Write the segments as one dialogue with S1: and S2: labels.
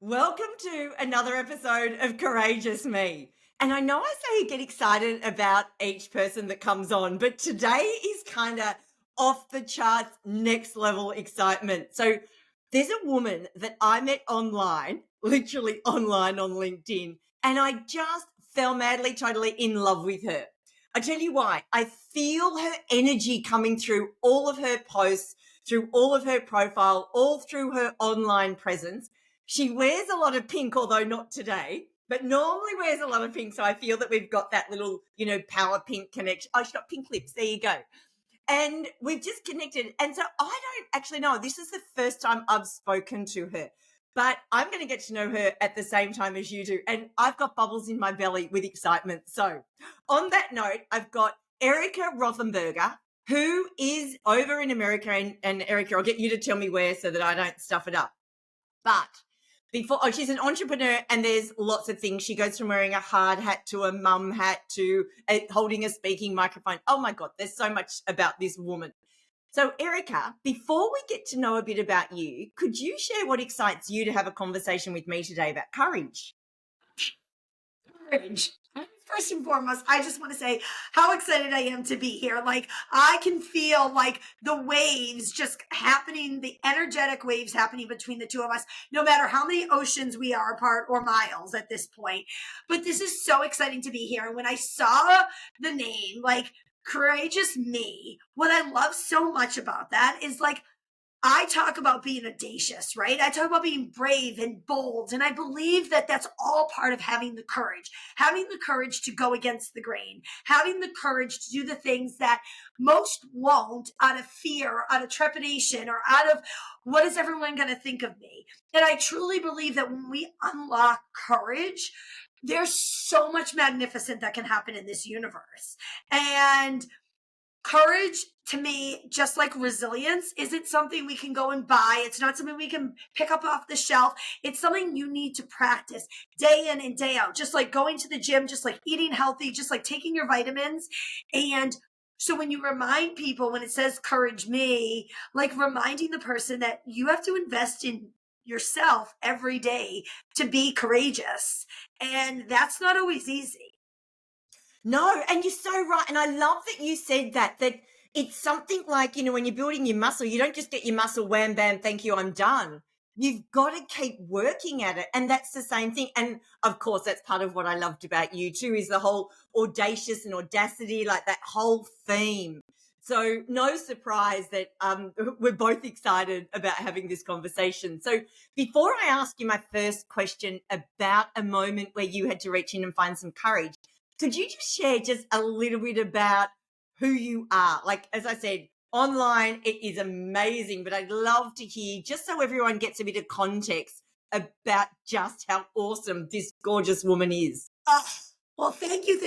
S1: Welcome to another episode of Courageous Me. And I know I say you get excited about each person that comes on, but today is kind of off the charts, next level excitement. So there's a woman that I met online, literally online on LinkedIn, and I just fell madly, totally in love with her. I tell you why. I feel her energy coming through all of her posts, through all of her profile, all through her online presence. She wears a lot of pink, although not today, but normally wears a lot of pink. So I feel that we've got that little, power pink connection. Oh, she's got pink lips. There you go. And we've just connected. And so I don't actually know. This is the first time I've spoken to her, but I'm going to get to know her at the same time as you do. And I've got bubbles in my belly with excitement. So on that note, I've got Erika Rothenberger, who is over in America. And Erika, I'll get you to tell me where so that I don't stuff it up. But she's an entrepreneur, and there's lots of things. She goes from wearing a hard hat to a mum hat to holding a speaking microphone. Oh my God, there's so much about this woman. So Erica, before we get to know a bit about you, could you share what excites you to have a conversation with me today about courage?
S2: Courage. First and foremost, I just want to say how excited I am to be here. Like, I can feel like the waves just happening, the energetic waves happening between the two of us, no matter how many oceans we are apart or miles at this point. But this is so exciting to be here. And when I saw the name, like, Courageous Me, what I love so much about that is like, I talk about being audacious, right? I talk about being brave and bold. And I believe that that's all part of having the courage to go against the grain, having the courage to do the things that most won't out of fear, out of trepidation, or out of what is everyone going to think of me? And I truly believe that when we unlock courage, there's so much magnificent that can happen in this universe. And courage to me, just like resilience, isn't something we can go and buy. It's not something we can pick up off the shelf. It's something you need to practice day in and day out, just like going to the gym, just like eating healthy, just like taking your vitamins. And so when you remind people, when it says courage me, like reminding the person that you have to invest in yourself every day to be courageous. And that's not always easy.
S1: No, and you're so right. And I love that you said that it's something like, when you're building your muscle, you don't just get your muscle, wham, bam, thank you, I'm done. You've got to keep working at it. And that's the same thing. And of course, that's part of what I loved about you too, is the whole audacious and audacity, like that whole theme. So no surprise that we're both excited about having this conversation. So before I ask you my first question about a moment where you had to reach in and find some courage, could you just share just a little bit about who you are? Like, as I said, online, it is amazing, but I'd love to hear, just so everyone gets a bit of context about just how awesome this gorgeous woman is.
S2: Uh, well, thank you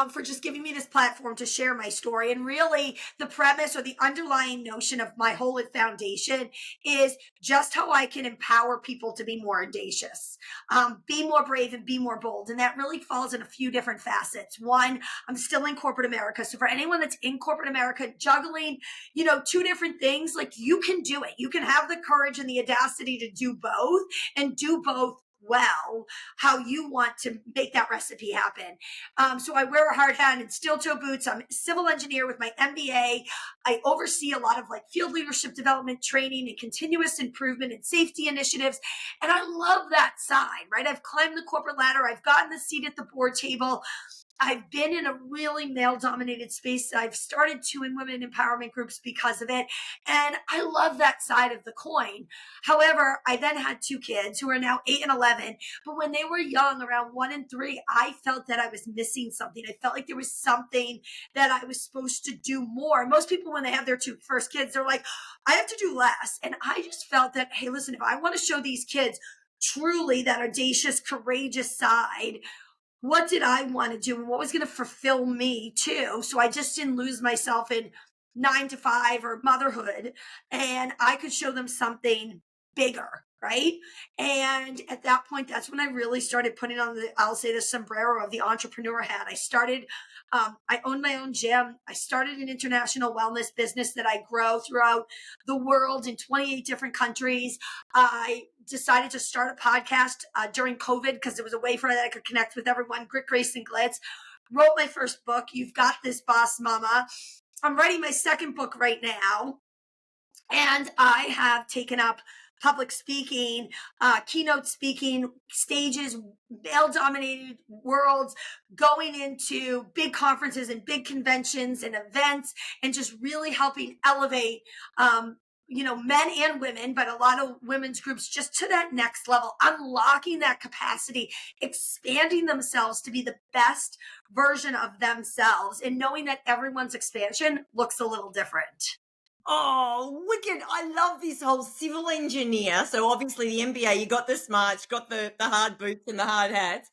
S2: for just giving me this platform to share my story. And really, the premise or the underlying notion of my whole foundation is just how I can empower people to be more audacious, be more brave, and be more bold. And that really falls in a few different facets. One, I'm still in corporate America. So for anyone that's in corporate America, juggling, two different things, like you can do it. You can have the courage and the audacity to do both and do both well, how you want to make that recipe happen. So I wear a hard hat and steel toe boots. I'm a civil engineer with my MBA. I oversee a lot of like field leadership development training and continuous improvement and safety initiatives. And I love that side, right? I've climbed the corporate ladder. I've gotten the seat at the board table. I've been in a really male dominated space. I've started two women empowerment groups because of it. And I love that side of the coin. However, I then had two kids who are now 8 and 11. But when they were young, around 1 and 3, I felt that I was missing something. I felt like there was something that I was supposed to do more. Most people, when they have their two first kids, they're like, I have to do less. And I just felt that, hey, listen, if I want to show these kids truly that audacious, courageous side, what did I want to do and what was going to fulfill me too? So I just didn't lose myself in 9 to 5 or motherhood. And I could show them something bigger, right? And at that point, that's when I really started putting on I'll say the sombrero of the entrepreneur hat. I owned my own gym. I started an international wellness business that I grow throughout the world in 28 different countries. I decided to start a podcast during COVID because it was a way for that I could connect with everyone. Grit, Grace, and Glitz. Wrote my first book, You've Got This, Boss Mama. I'm writing my second book right now. And I have taken up public speaking, keynote speaking, stages, male dominated worlds, going into big conferences and big conventions and events, and just really helping elevate, men and women, but a lot of women's groups just to that next level, unlocking that capacity, expanding themselves to be the best version of themselves, and knowing that everyone's expansion looks a little different.
S1: Oh, wicked. I love this whole civil engineer. So obviously the MBA, you got the smarts, you got the hard boots and the hard hats.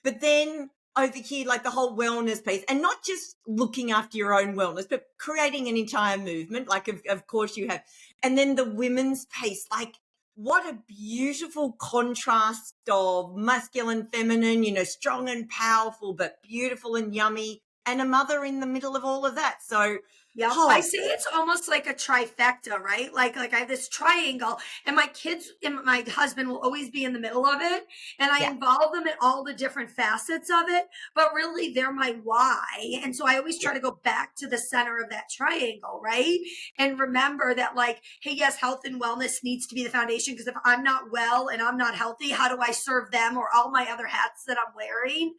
S1: But then over here, like the whole wellness piece, and not just looking after your own wellness, but creating an entire movement, like of course you have. And then the women's piece, like what a beautiful contrast of masculine, feminine, strong and powerful, but beautiful and yummy, and a mother in the middle of all of that. So,
S2: Yep. I
S1: oh,
S2: say it's almost like a trifecta, right? Like I have this triangle, and my kids and my husband will always be in the middle of it. And I
S1: yeah.
S2: involve them in all the different facets of it, but really they're my why. And so I always try to go back to the center of that triangle, right? And remember that, like, hey, yes, health and wellness needs to be the foundation, because if I'm not well and I'm not healthy, how do I serve them or all my other hats that I'm wearing?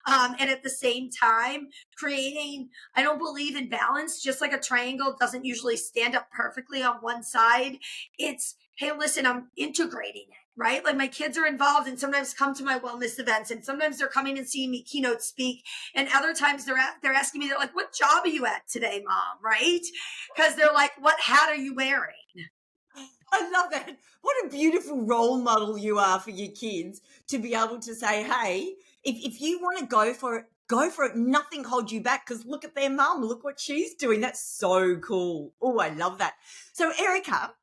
S2: And at the same time, creating, I don't believe in balance, just like a triangle doesn't usually stand up perfectly on one side. It's, hey, listen, I'm integrating it, right? Like my kids are involved and sometimes come to my wellness events, and sometimes they're coming and seeing me keynote speak. And other times they're asking me, they're like, what job are you at today, mom? Right? Because they're like, what hat are you wearing?
S1: I love that. What a beautiful role model you are for your kids to be able to say, hey, if you want to go for it, go for it. Nothing holds you back, because look at their mum. Look what she's doing. That's so cool. Oh, I love that. So, Erika,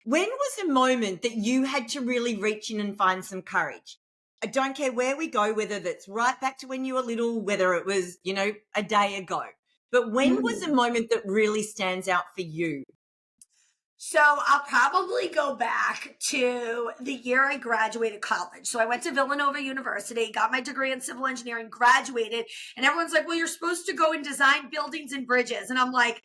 S1: when was a moment that you had to really reach in and find some courage? I don't care where we go, whether that's right back to when you were little, whether it was, a day ago. But when was a moment that really stands out for you?
S2: So I'll probably go back to the year I graduated college. So I went to Villanova University, got my degree in civil engineering, graduated, and everyone's like, well, you're supposed to go and design buildings and bridges. And I'm like,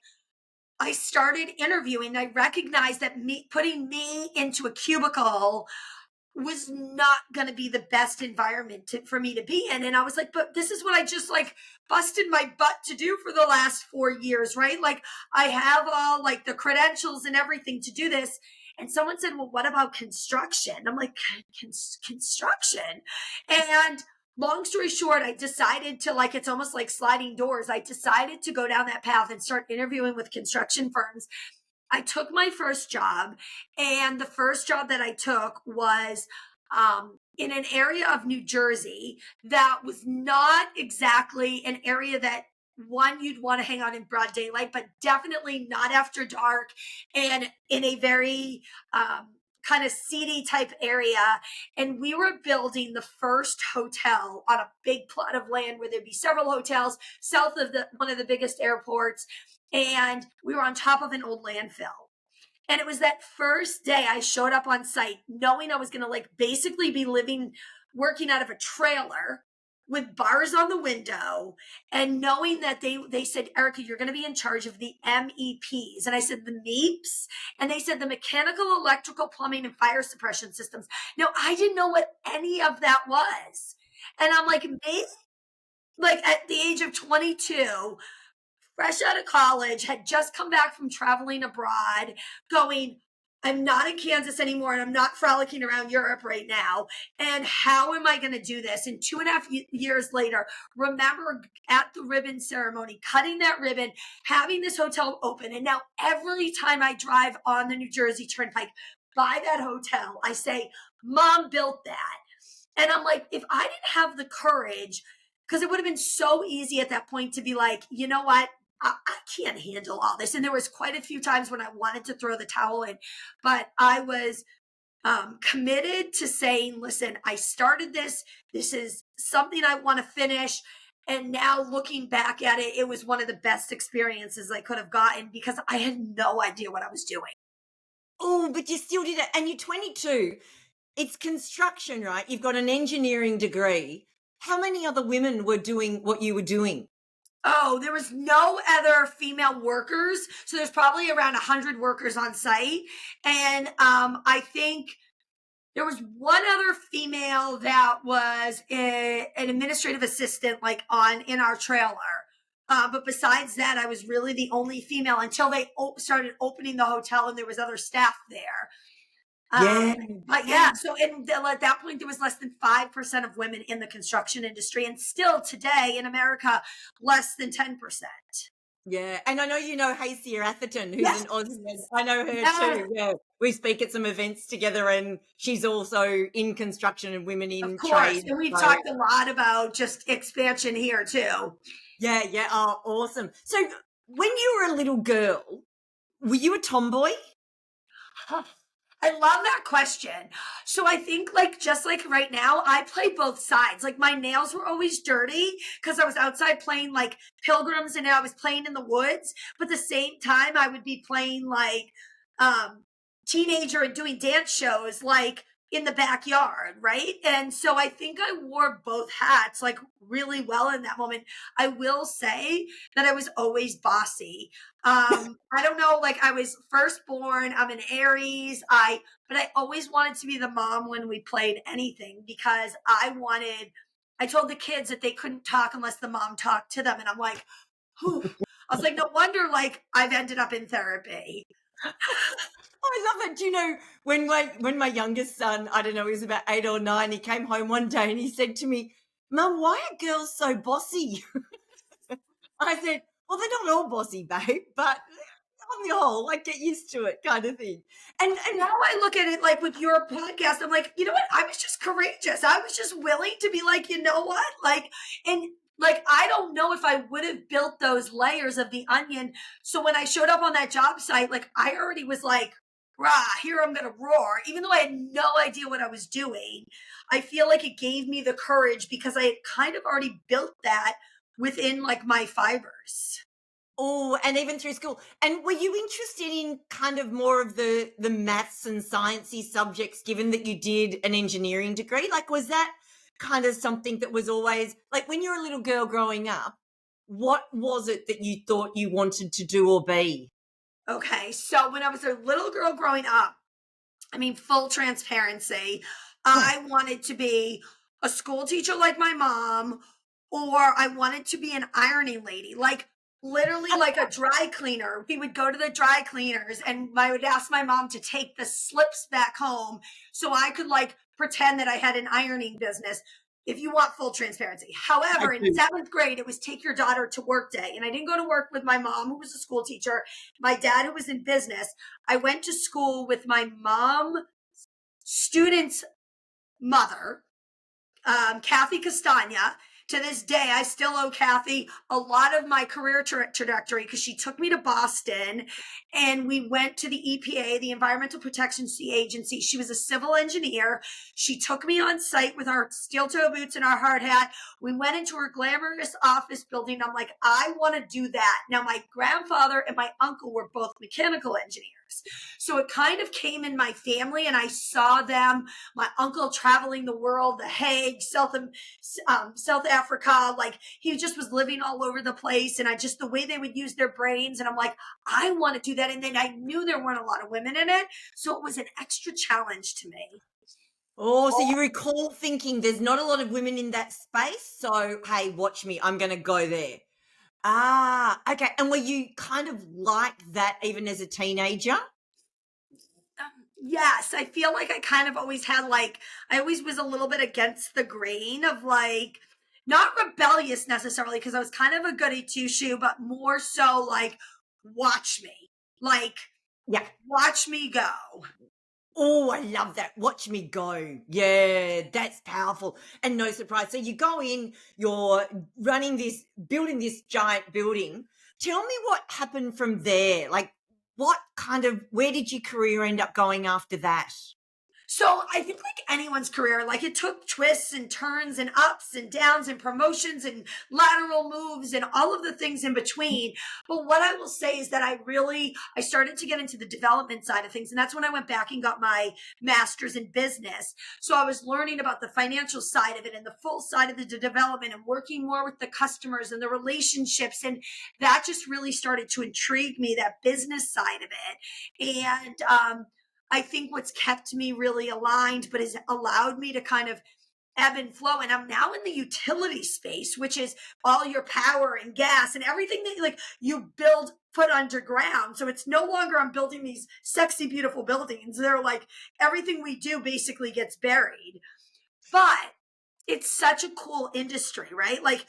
S2: I started interviewing. I recognized that putting me into a cubicle was not going to be the best environment for me to be in. And I was like, but this is what I just like busted my butt to do for the last 4 years, right? Like I have all like the credentials and everything to do this. And someone said, well, what about construction? I'm like, construction. And long story short, I decided to, like, it's almost like sliding doors. I decided to go down that path and start interviewing with construction firms. I took my first job, and the first job that I took was in an area of New Jersey that was not exactly an area that one you'd want to hang out in broad daylight, but definitely not after dark, and in a very kind of seedy type area. And we were building the first hotel on a big plot of land where there'd be several hotels south of one of the biggest airports, and we were on top of an old landfill. And it was that first day I showed up on site knowing I was going to, like, basically be working out of a trailer with bars on the window, and knowing that they said, Erika, you're going to be in charge of the MEPs. And I said, the MEPs? And they said the mechanical, electrical, plumbing, and fire suppression systems. Now, I didn't know what any of that was. And I'm like, maybe, like, at the age of 22, fresh out of college, had just come back from traveling abroad, going, I'm not in Kansas anymore, and I'm not frolicking around Europe right now. And how am I going to do this? And 2.5 years later, remember at the ribbon ceremony, cutting that ribbon, having this hotel open. And now every time I drive on the New Jersey Turnpike by that hotel, I say, Mom built that. And I'm like, if I didn't have the courage, because it would have been so easy at that point to be like, you know what? I can't handle all this. And there was quite a few times when I wanted to throw the towel in, but I was committed to saying, listen, I started this. This is something I want to finish. And now looking back at it, it was one of the best experiences I could have gotten because I had no idea what I was doing.
S1: Oh, but you still did it. And you're 22. It's construction, right? You've got an engineering degree. How many other women were doing what you were doing?
S2: Oh, there was no other female workers. So there's probably around 100 workers on site. And I think there was one other female that was an administrative assistant, like in our trailer. But besides that, I was really the only female until they started opening the hotel and there was other staff there.
S1: Yeah.
S2: But yeah, so at that point, there was less than 5% of women in the construction industry. And still today in America, less than 10%.
S1: Yeah. And I know you know Hacia Atherton, who's
S2: Yes.
S1: an Aussie. I know her
S2: Yes.
S1: too. Yeah. We speak at some events together and she's also in construction and women
S2: Of
S1: in
S2: course.
S1: trade.
S2: And we've
S1: So,
S2: talked a lot about just expansion here too.
S1: yeah, yeah. Oh, awesome. So when you were a little girl, were you a tomboy?
S2: I love that question. So I think like just like right now, I play both sides. Like my nails were always dirty because I was outside playing like pilgrims and I was playing in the woods. But at the same time, I would be playing like teenager and doing dance shows like in the backyard, right? And so I think I wore both hats like really well in that moment. I will say that I was always bossy. I don't know, like I was firstborn, I'm an Aries, but I always wanted to be the mom when we played anything because I told the kids that they couldn't talk unless the mom talked to them. And I'm like, whew. I was like, no wonder like I've ended up in therapy.
S1: I love it. Do you know when my youngest son, I don't know, he was about 8 or 9, he came home one day and he said to me, "Mum, why are girls so bossy?" I said, "Well, they're not all bossy, babe, but on the whole, like get used to it, kind of thing." And
S2: Now I look at it like with your podcast, I'm like, you know what? I was just courageous. I was just willing to be like, you know what? And like, I don't know if I would have built those layers of the onion. So when I showed up on that job site, like I already was like, rah, here I'm going to roar. Even though I had no idea what I was doing, I feel like it gave me the courage because I had kind of already built that within like my fibers.
S1: oh, and even through school. And were you interested in kind of more of the maths and sciencey subjects, given that you did an engineering degree? Like, was that kind of something that was always like when you're a little girl growing up? What was it that you thought you wanted to do or be?
S2: Okay, so when I was a little girl growing up, I mean, full transparency, I wanted to be a school teacher like my mom, or I wanted to be an ironing lady, like literally like a dry cleaner. We would go to the dry cleaners and I would ask my mom to take the slips back home so I could like pretend that I had an ironing business. If you want full transparency.
S1: I
S2: However, in
S1: do.
S2: seventh grade, it was take your daughter to work day. And I didn't go to work with my mom, who was a school teacher, my dad, who was in business. I went to school with my mom, student's mother, Kathy Castagna. To this day, I still owe Kathy a lot of my career trajectory because she took me to Boston and we went to the EPA, the Environmental Protection Agency. She was a civil engineer. She took me on site with our steel toe boots and our hard hat. We went into her glamorous office building. I'm like, I want to do that. Now, my grandfather and my uncle were both mechanical engineers. So it kind of came in my family and I saw them, my uncle traveling the world, The Hague, South Africa, like he just was living all over the place. And the way they would use their brains. And I'm like, I want to do that. And then I knew there weren't a lot of women in it. So it was an extra challenge to me.
S1: Oh, so you recall thinking there's not a lot of women in that space. So, hey, watch me. I'm going to go there. Ah, okay. And were you kind of like that even as a teenager?
S2: Yes, I feel like I kind of always had like, I always was a little bit against the grain of like, not rebellious necessarily, because I was kind of a goody two shoe, but more so like, watch me, like,
S1: Yeah.
S2: watch me go.
S1: Oh, I love that. Watch me go. Yeah, that's powerful. And no surprise. So you go in, you're building this giant building. Tell me what happened from there. Like, where did your career end up going after that?
S2: So I think like anyone's career, like it took twists and turns and ups and downs and promotions and lateral moves and all of the things in between. But what I will say is that I started to get into the development side of things. And that's when I went back and got my master's in business. So I was learning about the financial side of it and the full side of the development and working more with the customers and the relationships. And that just really started to intrigue me, that business side of it. And, I think what's kept me really aligned, but has allowed me to kind of ebb and flow. And I'm now in the utility space, which is all your power and gas and everything that like you build put underground. So it's no longer I'm building these sexy, beautiful buildings. They're like everything we do basically gets buried. But it's such a cool industry, right? Like,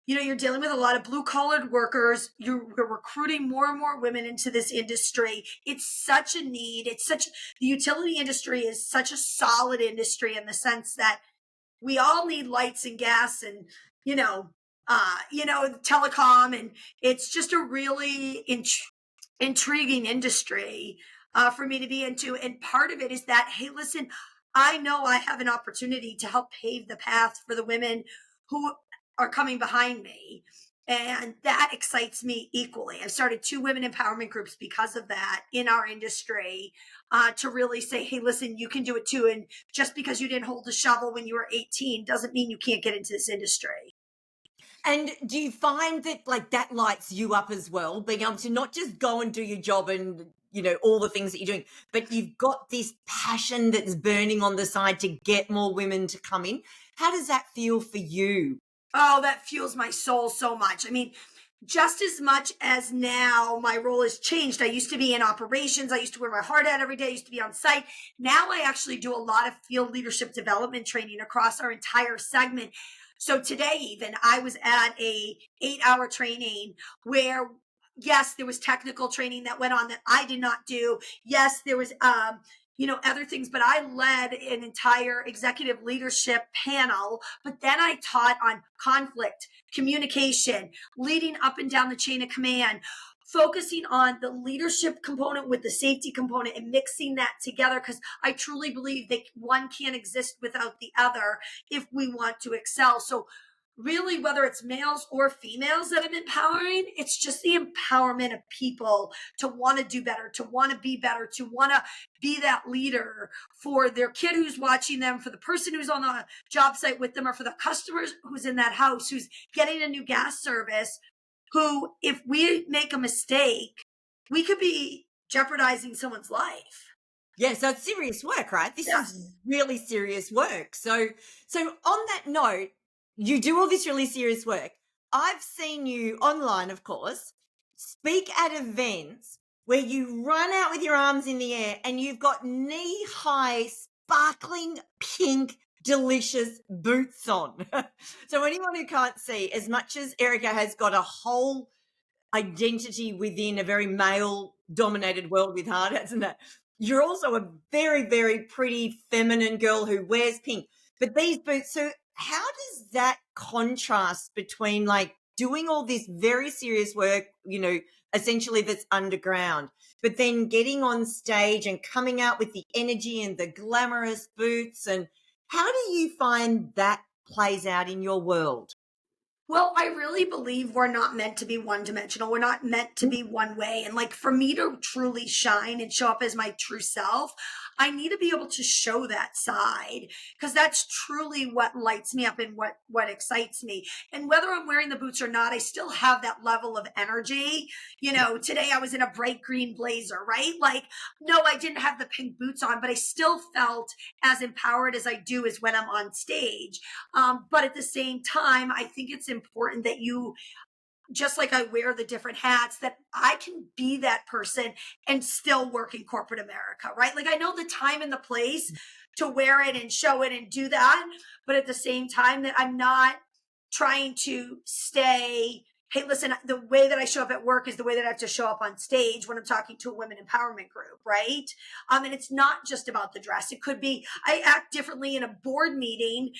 S2: you're dealing with a lot of blue collared workers. You're recruiting more and more women into this industry. It's such a need. The utility industry is such a solid industry in the sense that we all need lights and gas and, telecom. And it's just a really intriguing industry for me to be into. And part of it is that, hey, listen, I know I have an opportunity to help pave the path for the women who are coming behind me. And that excites me equally. I've started 2 women empowerment groups because of that in our industry to really say, hey, listen, you can do it too. And just because you didn't hold the shovel when you were 18 doesn't mean you can't get into this industry.
S1: And do you find that like that lights you up as well, being able to not just go and do your job and all the things that you're doing, but you've got this passion that's burning on the side to get more women to come in? How does that feel for you?
S2: Oh, that fuels my soul so much. I mean, just as much as now my role has changed. I used to be in operations. I used to wear my hard hat every day. I used to be on site. Now I actually do a lot of field leadership development training across our entire segment. So today even I was at a 8-hour training where yes, there was technical training that went on that I did not do. Yes, there was other things, but I led an entire executive leadership panel, but then I taught on conflict, communication, leading up and down the chain of command, focusing on the leadership component with the safety component and mixing that together because I truly believe that one can't exist without the other if we want to excel. So really, whether it's males or females that I'm empowering, it's just the empowerment of people to want to do better, to want to be better, to want to be that leader for their kid who's watching them, for the person who's on the job site with them, or for the customers who's in that house, who's getting a new gas service, who, if we make a mistake, we could be jeopardizing someone's life.
S1: Yeah, so it's serious work, right? This
S2: Yes.
S1: is really serious work. So on that note, you do all this really serious work. I've seen you online, of course, speak at events where you run out with your arms in the air and you've got knee-high, sparkling pink, delicious boots on. So anyone who can't see, as much as Erika has got a whole identity within a very male-dominated world with hard hats and that, you're also a very, very pretty feminine girl who wears pink. But these boots, so how does that contrast between like doing all this very serious work, essentially that's underground, but then getting on stage and coming out with the energy and the glamorous boots? And how do you find that plays out in your world?
S2: Well, I really believe we're not meant to be one dimensional. We're not meant to be one way. And like for me to truly shine and show up as my true self, I need to be able to show that side because that's truly what lights me up and what excites me. And whether I'm wearing the boots or not, I still have that level of energy. Today I was in a bright green blazer, right? Like, no, I didn't have the pink boots on, but I still felt as empowered as I do as when I'm on stage. But at the same time, I think it's important that you, just like I wear the different hats, that I can be that person and still work in corporate America, right? Like I know the time and the place to wear it and show it and do that. But at the same time, that I'm not trying to stay, hey, listen, the way that I show up at work is the way that I have to show up on stage when I'm talking to a women empowerment group, right? And it's not just about the dress. It could be I act differently in a board meeting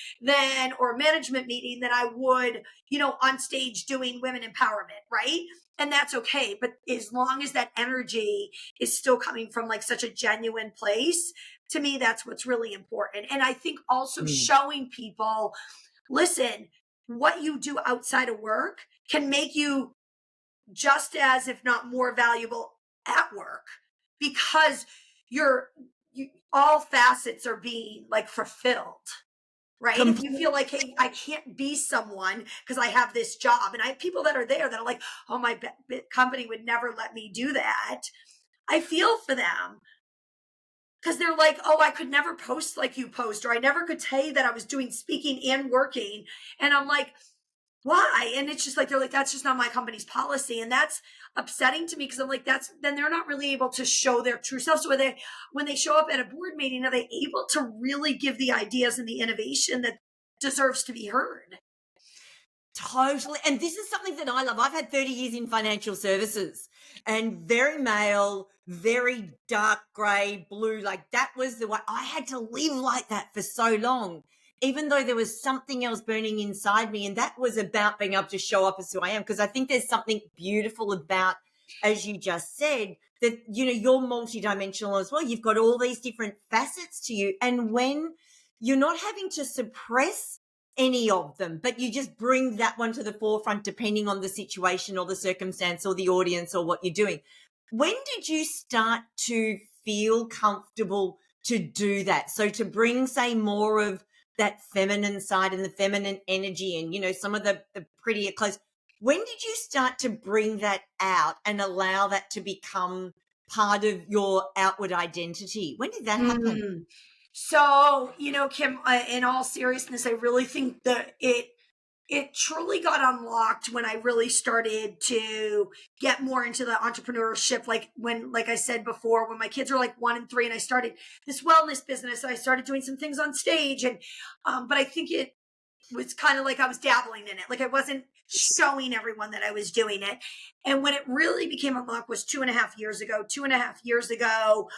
S2: or a management meeting than I would, on stage doing women empowerment, right? And that's okay. But as long as that energy is still coming from like such a genuine place, To me, that's what's really important. And I think also
S1: Mm.
S2: showing people, listen, what you do outside of work can make you just as, if not more valuable at work, because you're, all facets are being like fulfilled. Right. If you feel like, hey, I can't be someone because I have this job, and I have people that are there that are like, oh, my company would never let me do that. I feel for them because they're like, oh, I could never post like you post, or I never could tell you that I was doing speaking and working. And I'm like, why? And it's just like, they're like, that's just not my company's policy. And that's upsetting to me because I'm like, then they're not really able to show their true self. So when they show up at a board meeting, are they able to really give the ideas and the innovation that deserves to be heard?
S1: Totally. And this is something that I love. I've had 30 years in financial services, and very male, very dark gray, blue. Like, that was the way I had to live like that for so long, even though there was something else burning inside me. And that was about being able to show up as who I am. Because I think there's something beautiful about, as you just said, that, you're multidimensional as well. You've got all these different facets to you. And when you're not having to suppress any of them, but you just bring that one to the forefront depending on the situation or the circumstance or the audience or what you're doing. When did you start to feel comfortable to do that? So to bring, say, more of that feminine side and the feminine energy and, some of the prettier clothes. When did you start to bring that out and allow that to become part of your outward identity? When did that happen?
S2: So, Kim, in all seriousness, I really think that it truly got unlocked when I really started to get more into the entrepreneurship. Like I said before, when my kids were like 1 and 3, and I started this wellness business, I started doing some things on stage, and but I think it was kind of like I was dabbling in it. Like, I wasn't showing everyone that I was doing it. And when it really became unlocked was 2.5 years ago. 2.5 years ago,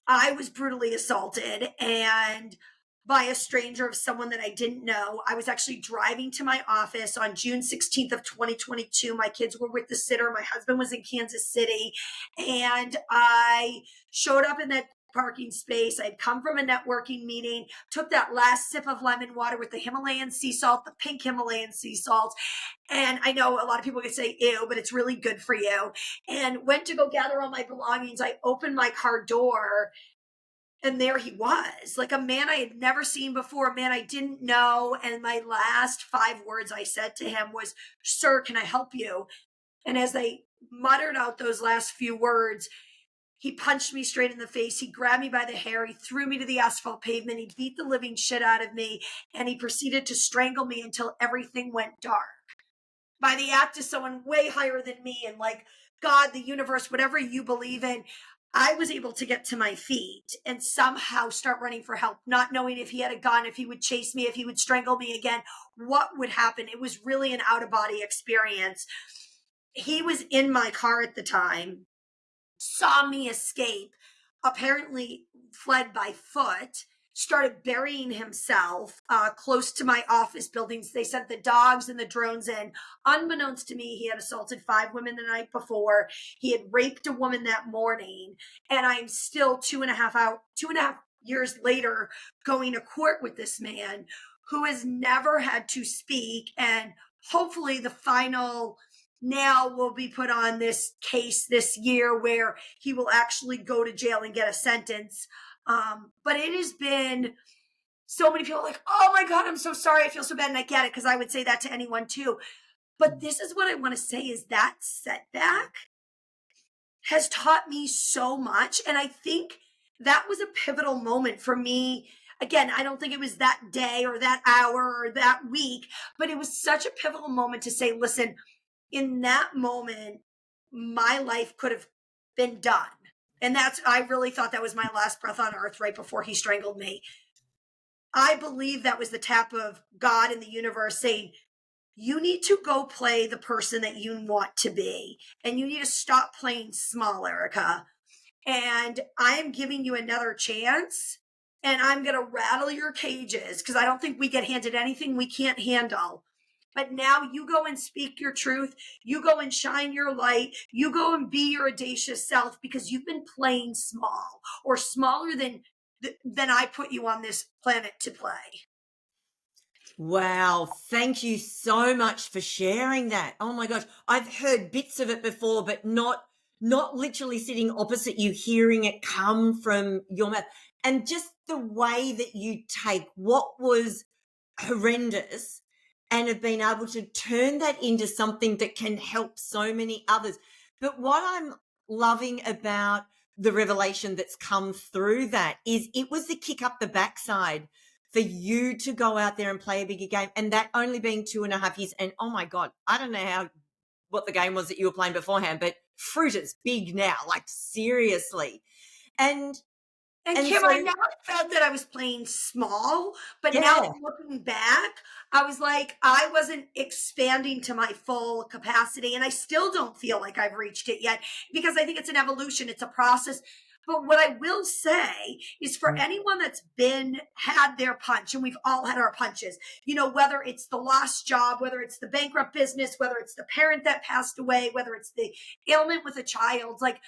S2: I was brutally assaulted, and by a stranger, of someone that I didn't know. I was actually driving to my office on June 16th of 2022. My kids were with the sitter. My husband was in Kansas City, and I showed up in that parking space. I'd come from a networking meeting, took that last sip of lemon water with the Himalayan sea salt, the pink Himalayan sea salt. And I know a lot of people could say, ew, but it's really good for you. And went to go gather all my belongings. I opened my car door, and there he was, like a man I had never seen before, a man I didn't know. And my last 5 words I said to him was, sir, can I help you? And as I muttered out those last few words, he punched me straight in the face. He grabbed me by the hair. He threw me to the asphalt pavement. He beat the living shit out of me. And he proceeded to strangle me until everything went dark, by the act of someone way higher than me, and like God, the universe, whatever you believe in. I was able to get to my feet and somehow start running for help, not knowing if he had a gun, if he would chase me, if he would strangle me again, what would happen. It was really an out of body experience. He was in my car at the time, saw me escape, apparently fled by foot, started burying himself close to my office buildings. They sent the dogs and the drones in. Unbeknownst to me, he had assaulted 5 women the night before. He had raped a woman that morning. And I'm still 2.5 years later going to court with this man who has never had to speak. And hopefully the final nail will be put on this case this year, where he will actually go to jail and get a sentence. But it has been, so many people like, oh my God, I'm so sorry. I feel so bad. And I get it, because I would say that to anyone too. But this is what I want to say, is that setback has taught me so much. And I think that was a pivotal moment for me. Again, I don't think it was that day or that hour or that week, but it was such a pivotal moment to say, listen, in that moment, my life could have been done. And I really thought that was my last breath on earth right before he strangled me. I believe that was the tap of God in the universe saying, you need to go play the person that you want to be. And you need to stop playing small, Erika. And I am giving you another chance. And I'm going to rattle your cages, because I don't think we get handed anything we can't handle. But now you go and speak your truth. You go and shine your light. You go and be your audacious self because you've been playing small or smaller than I put you on this planet to play.
S1: Wow, thank you so much for sharing that. Oh my gosh, I've heard bits of it before, but not literally sitting opposite you, hearing it come from your mouth. And just the way that you take what was horrendous and have been able to turn that into something that can help so many others. But what I'm loving about the revelation that's come through that is it was the kick up the backside for you to go out there and play a bigger game, and that only being 2.5 years. And oh my God, I don't know what the game was that you were playing beforehand, but fruit is big now, like seriously. And
S2: And
S1: and
S2: Kim,
S1: so
S2: I never felt that I was playing small, but now
S1: yeah.
S2: looking back, I was like, I wasn't expanding to my full capacity. And I still don't feel like I've reached it yet because I think it's an evolution, it's a process. But what I will say is for anyone that's had their punch, and we've all had our punches, whether it's the lost job, whether it's the bankrupt business, whether it's the parent that passed away, whether it's the ailment with a child, like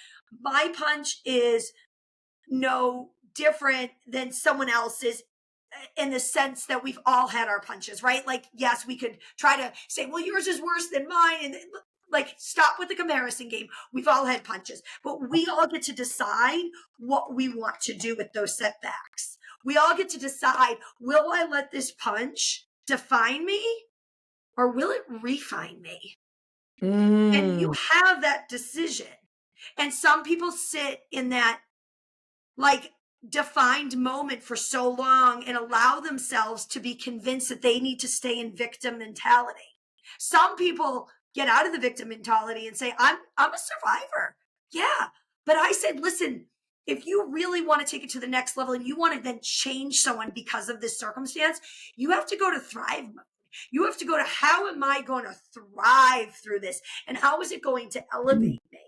S2: my punch is no different than someone else's in the sense that we've all had our punches, right? Like, yes, we could try to say, well, yours is worse than mine. And like, stop with the comparison game. We've all had punches, but we all get to decide what we want to do with those setbacks. We all get to decide, will I let this punch define me or will it refine me? And you have that decision. And some people sit in that like defined moment for so long and allow themselves to be convinced that they need to stay in victim mentality. Some people get out of the victim mentality and say, I'm a survivor. Yeah. But I said, listen, if you really want to take it to the next level and you want to then change someone because of this circumstance, you have to go to thrive mode. You have to go to how am I going to thrive through this? And how is it going to elevate me?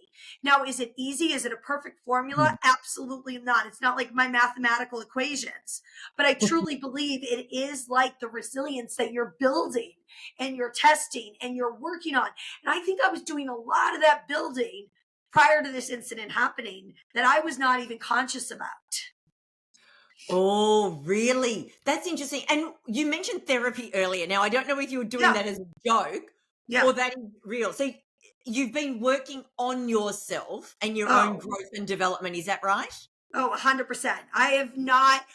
S2: Now, is it easy? Is it a perfect formula? Absolutely not. It's not like my mathematical equations, but I truly believe it is like the resilience that you're building and you're testing and you're working on. And I think I was doing a lot of that building prior to this incident happening that I was not even conscious about.
S1: Oh, really? That's interesting. And you mentioned therapy earlier. Now, I don't know if you were doing
S2: Yeah.
S1: that as a joke
S2: Yeah.
S1: or that is real. So you've been working on yourself and your own
S2: Oh,
S1: growth and development. Is that right?
S2: oh, 100%. I have not.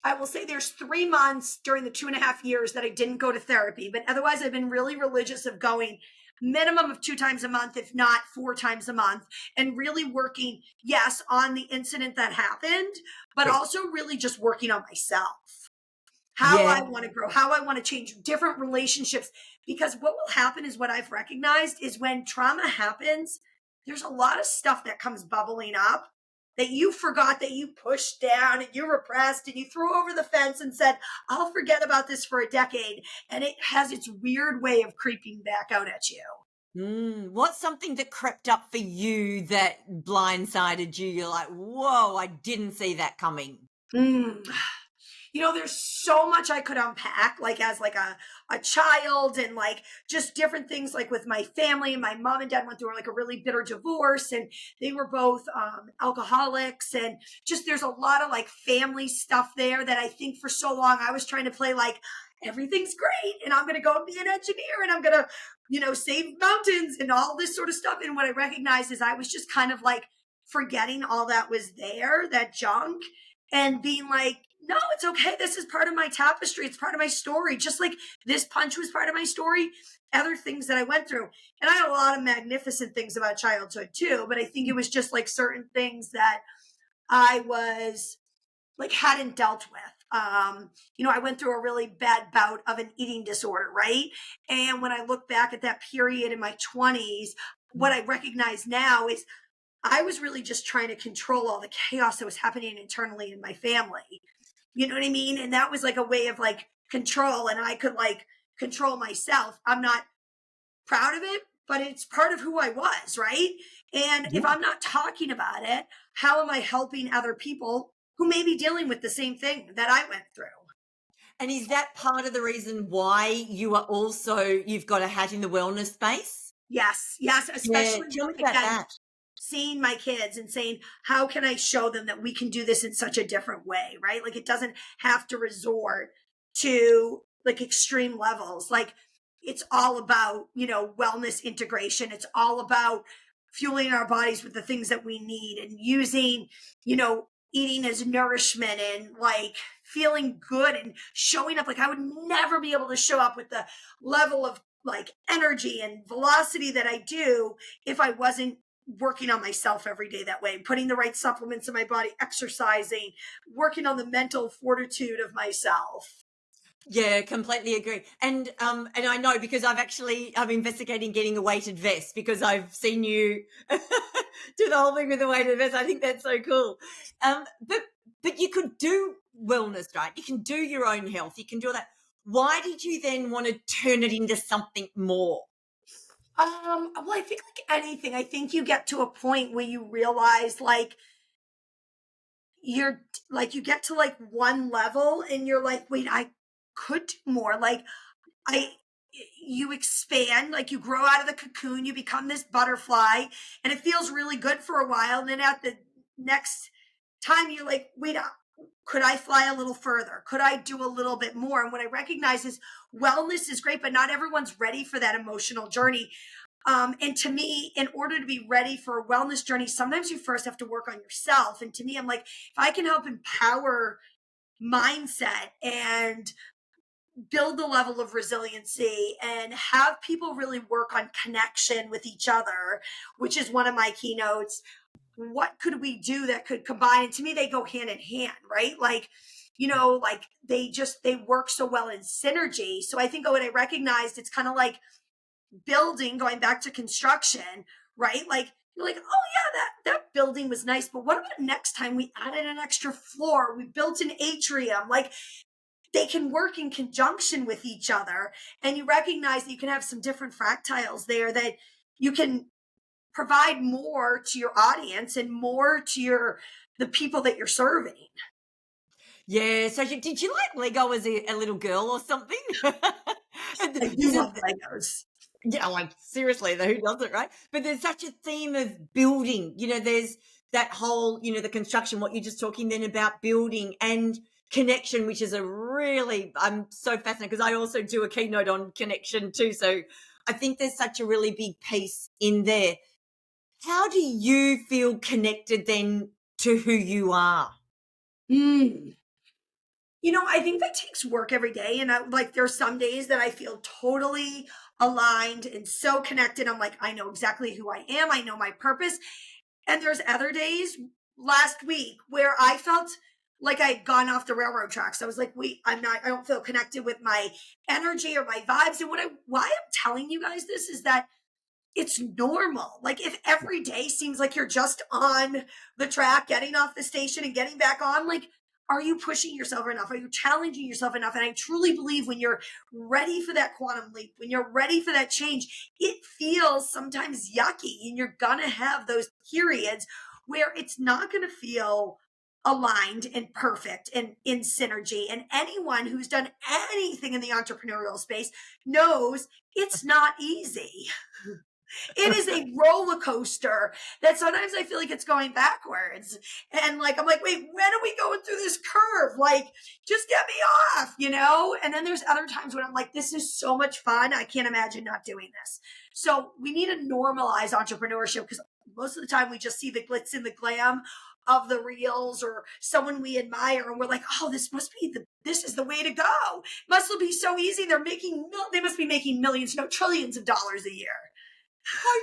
S2: I will say there's 3 months during the 2.5 years that I didn't go to therapy, but otherwise I've been really religious of going minimum of 2 times a month, if not 4 times a month, and really working, yes, on the incident that happened, but
S1: Yes.
S2: also really just working on myself, how
S1: Yeah.
S2: I want to grow, how I want to change different relationships. Because what will happen is what I've recognized is when trauma happens, there's a lot of stuff that comes bubbling up that you forgot, that you pushed down and you repressed and you threw over the fence and said, I'll forget about this for a decade. And it has its weird way of creeping back out at you.
S1: What's something that crept up for you that blindsided you? You're like, whoa, I didn't see that coming.
S2: Mm. There's so much I could unpack, like as like a child and like just different things like with my family. And my mom and dad went through like a really bitter divorce and they were both alcoholics. And just there's a lot of like family stuff there that I think for so long I was trying to play like everything's great and I'm going to go and be an engineer and I'm going to, save mountains and all this sort of stuff. And what I recognized is I was just kind of like forgetting all that was there, that junk, and being like, no, it's okay. This is part of my tapestry. It's part of my story. Just like this punch was part of my story, other things that I went through. And I had a lot of magnificent things about childhood too, but I think it was just like certain things that I was like hadn't dealt with. I went through a really bad bout of an eating disorder, right? And when I look back at that period in my 20s, what I recognize now is I was really just trying to control all the chaos that was happening internally in my family. You know what I mean? And that was like a way of like control, and I could like control myself. I'm not proud of it, but it's part of who I was, right? And if I'm not talking about it, how am I helping other people who may be dealing with the same thing that I went through?
S1: And is that part of the reason why you've got a hat in the wellness space?
S2: Yes, yes,
S1: Yeah,
S2: especially
S1: tell me about
S2: again,
S1: that.
S2: seeing my kids and saying, how can I show them that we can do this in such a different way, right? Like it doesn't have to resort to like extreme levels. Like it's all about, wellness integration. It's all about fueling our bodies with the things that we need and using, eating as nourishment and like feeling good and showing up. Like I would never be able to show up with the level of like energy and velocity that I do if I wasn't working on myself every day that way, putting the right supplements in my body, exercising, working on the mental fortitude of myself.
S1: Yeah, completely agree. And I know because I'm investigating getting a weighted vest because I've seen you do the whole thing with the weighted vest. I think that's so cool. But you could do wellness, right? You can do your own health. You can do all that. Why did you then want to turn it into something more?
S2: Well, I think like anything, I think you get to a point where you realize like you're like you get to like one level and you're like, wait, I could do more. Like I you expand, like you grow out of the cocoon, you become this butterfly, and it feels really good for a while. And then at the next time, you're like, wait, could I fly a little further? Could I do a little bit more? And what I recognize is wellness is great, but not everyone's ready for that emotional journey. And to me, in order to be ready for a wellness journey, sometimes you first have to work on yourself. And to me, I'm like, if I can help empower mindset and build the level of resiliency and have people really work on connection with each other, which is one of my keynotes. What could we do that could combine? And to me, they go hand in hand, right? Like, like they work so well in synergy. So I think what I recognized, it's kind of like building, going back to construction, right? Like, you're like, oh yeah, that building was nice, but what about next time we added an extra floor? We built an atrium. Like they can work in conjunction with each other, and you recognize that you can have some different fractals there that you can provide more to your audience and more to the people that you're serving.
S1: Yeah. So did you like Lego as a little girl or something?
S2: I do
S1: There's a,
S2: love Legos.
S1: yeah, like seriously, though, who doesn't, right? But there's such a theme of building. There's that whole, the construction, what you're just talking then about building and connection, which is I'm so fascinated because I also do a keynote on connection too. So I think there's such a really big piece in there. How do you feel connected then to who you are?
S2: Mm. I think that takes work every day. And like, there's some days that I feel totally aligned and so connected. I'm like, I know exactly who I am. I know my purpose. And there's other days last week where I felt like I'd gone off the railroad tracks. I was like, wait, I don't feel connected with my energy or my vibes. And why I'm telling you guys this is that it's normal. Like if every day seems like you're just on the track, getting off the station and getting back on, like, are you pushing yourself enough? Are you challenging yourself enough? And I truly believe when you're ready for that quantum leap, when you're ready for that change, it feels sometimes yucky and you're going to have those periods where it's not going to feel aligned and perfect and in synergy. And anyone who's done anything in the entrepreneurial space knows it's not easy. It is a roller coaster that sometimes I feel like it's going backwards. And like, I'm like, wait, when are we going through this curve? Like, just get me off. And then there's other times when I'm like, this is so much fun. I can't imagine not doing this. So we need to normalize entrepreneurship because most of the time we just see the glitz and the glam of the reels or someone we admire and we're like, oh, this is the way to go. Must be so easy. They must be making millions, no, trillions of dollars a year.